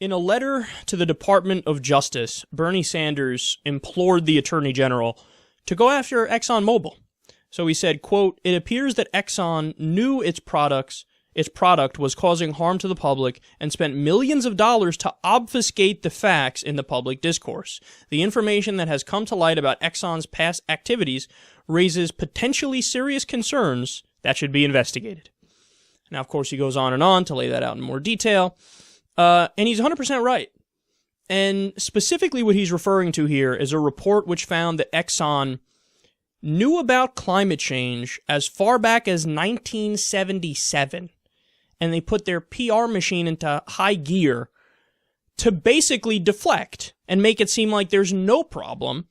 In a letter to the Department of Justice, Bernie Sanders implored the Attorney General to go after ExxonMobil. So he said, quote, "It appears that Exxon knew its product was causing harm to the public and spent millions of dollars to obfuscate the facts in the public discourse. The information that has come to light about Exxon's past activities raises potentially serious concerns that should be investigated." Now, of course, he goes on to lay that out in more detail. And he's 100% right. And specifically what he's referring to here is a report which found that Exxon knew about climate change as far back as 1977. And they put their PR machine into high gear to basically deflect and make it seem like there's no problem.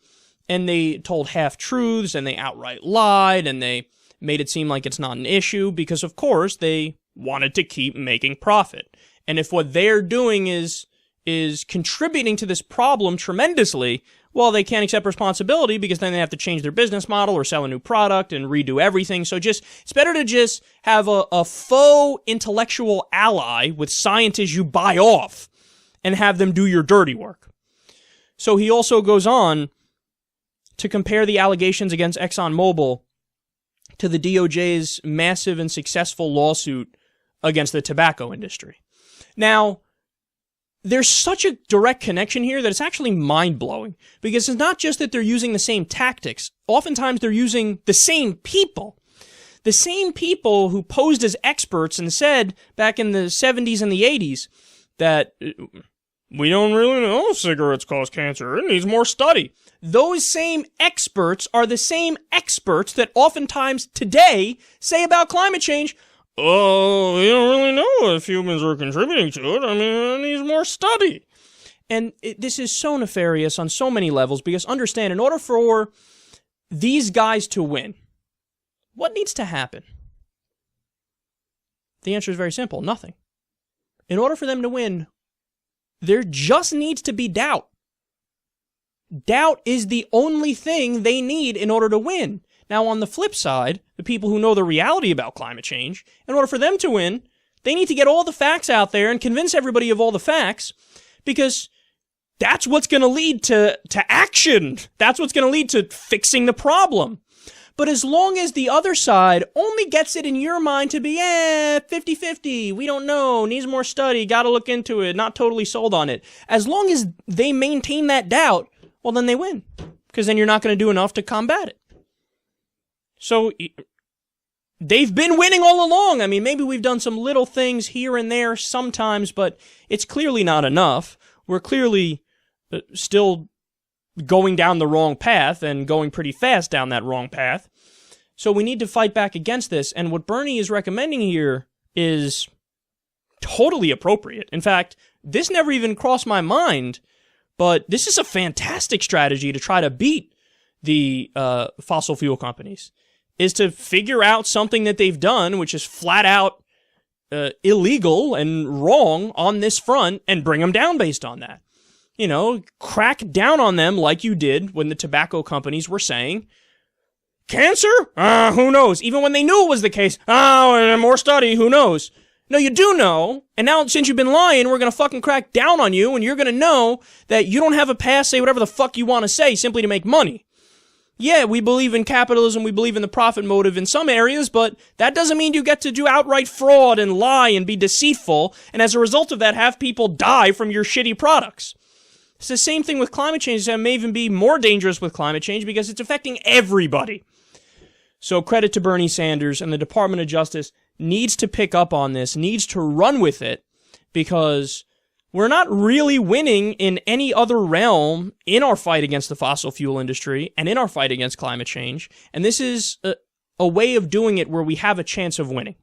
And they told half-truths, and they outright lied, and they made it seem like it's not an issue because, of course, they wanted to keep making profit. And if what they're doing is contributing to this problem tremendously, well, they can't accept responsibility because then they have to change their business model or sell a new product and redo everything. So it's better to just have a faux intellectual ally with scientists you buy off and have them do your dirty work. So he also goes on to compare the allegations against ExxonMobil to the DOJ's massive and successful lawsuit against the tobacco industry. Now, there's such a direct connection here that it's actually mind-blowing, because it's not just that they're using the same tactics. Oftentimes they're using the same people. The same people who posed as experts and said back in the 70s and the 80s that we don't really know if cigarettes cause cancer, it needs more study. Those same experts are the same experts that oftentimes today say about climate change, "Oh, we don't really know if humans are contributing to it. I mean, it needs more study." And this is so nefarious on so many levels, because understand, in order for these guys to win, what needs to happen? The answer is very simple: nothing. In order for them to win, there just needs to be doubt. Doubt is the only thing they need in order to win. Now, on the flip side, the people who know the reality about climate change, in order for them to win, they need to get all the facts out there and convince everybody of all the facts, because that's what's going to lead to action. That's what's going to lead to fixing the problem. But as long as the other side only gets it in your mind to be, 50-50, we don't know, needs more study, got to look into it, not totally sold on it. As long as they maintain that doubt, well, then they win, because then you're not going to do enough to combat it. So they've been winning all along. I mean, maybe we've done some little things here and there sometimes, but it's clearly not enough. We're clearly still going down the wrong path and going pretty fast down that wrong path. So we need to fight back against this. And what Bernie is recommending here is totally appropriate. In fact, this never even crossed my mind, but this is a fantastic strategy to try to beat the fossil fuel companies, is to figure out something that they've done, which is flat out illegal and wrong on this front, and bring them down based on that. You know, crack down on them like you did when the tobacco companies were saying, cancer? Who knows? Even when they knew it was the case, and more study, who knows? No, you do know, and now since you've been lying, we're gonna fucking crack down on you, and you're gonna know that you don't have a pass, say whatever the fuck you want to say simply to make money. Yeah, we believe in capitalism, we believe in the profit motive in some areas, but that doesn't mean you get to do outright fraud and lie and be deceitful, and as a result of that, have people die from your shitty products. It's the same thing with climate change. It may even be more dangerous with climate change because it's affecting everybody. So credit to Bernie Sanders, and the Department of Justice needs to pick up on this, needs to run with it, because we're not really winning in any other realm in our fight against the fossil fuel industry and in our fight against climate change. And this is a way of doing it where we have a chance of winning.